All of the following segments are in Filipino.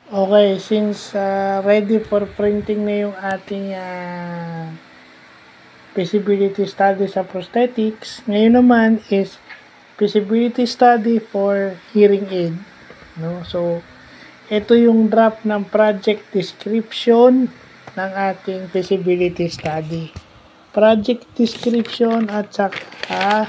Okay, since ready for printing na yung ating feasibility study sa prosthetics, ngayon naman is feasibility study for hearing aid. No? So, ito yung draft ng project description ng ating feasibility study. Project description at saka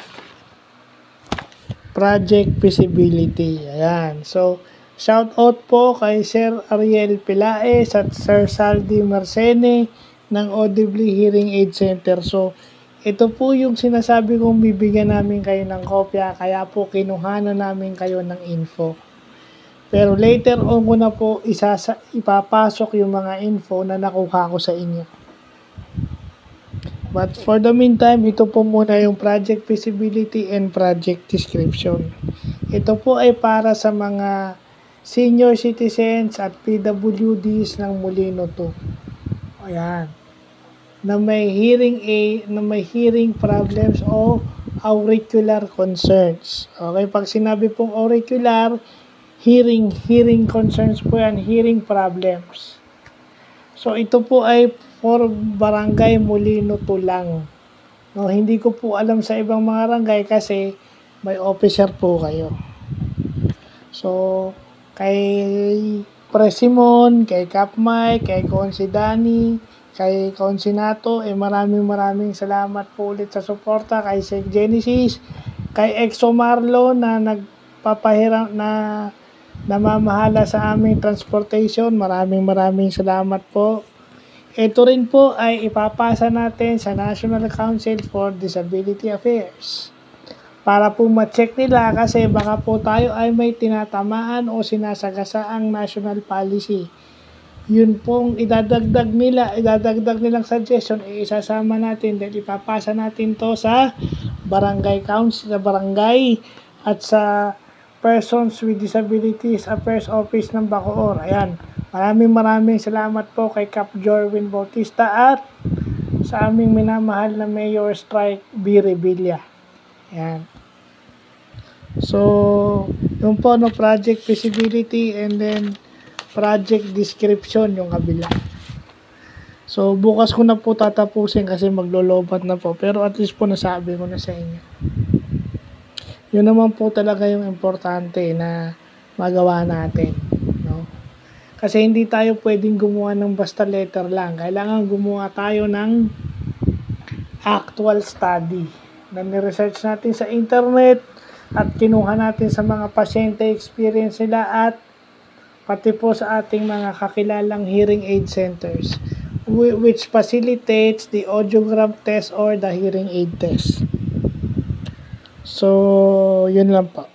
project feasibility. Ayan. So, shout out po kay Sir Ariel Pilaes at Sir Saldi Marcene ng Audibly Hearing Aid Center. So, ito po yung sinasabi kong bibigyan namin kayo ng kopya, kaya po kinuhanan namin kayo ng info. Pero later on ko na po ipapasok yung mga info na nakuha ko sa inyo. But for the meantime, ito po muna yung project feasibility and project description. Ito po ay para sa mga senior citizens at PWDs ng Molino 2. Ayan. Na may hearing problems o auricular concerns. Okay, pag sinabi pong auricular, hearing concerns po yan, hearing problems. So, ito po ay for Barangay Molino 2 lang. No, hindi ko po alam sa ibang mga barangay kasi may officer po kayo. So, kay Presimon, kay Cap Mike, kay Consi Dani, kay Consinato, maraming salamat po ulit sa suporta, kay Sir Genesis, kay Exo Marlo na nagpapahiram na namamahala sa aming transportation, maraming salamat po. Ito rin po ay ipapasa natin sa National Council for Disability Affairs para po ma-check nila kasi baka po tayo ay may tinatamaan o sinasagasaang national policy. Yun pong idadagdag nilang suggestion, isasama natin dahil ipapasa natin to sa barangay council, sa barangay at sa Persons with Disabilities Affairs Office ng Bacoor. Ayan. Maraming salamat po kay Cap Jorwin Bautista at sa aming minamahal na Mayor Strike B. Revilla. Ayan. So, yung po no, project feasibility and then project description yung kabila. So, bukas ko na po tatapusin kasi maglolobat na po. Pero at least po nasabi ko na sa inyo. Yun naman po talaga yung importante na magawa natin. No? Kasi hindi tayo pwedeng gumawa ng basta letter lang. Kailangan gumawa tayo ng actual study na ni-research natin sa internet at kinuha natin sa mga pasyente experience nila at pati po sa ating mga kakilalang hearing aid centers which facilitates the audiogram test or the hearing aid test. So, yun lang po.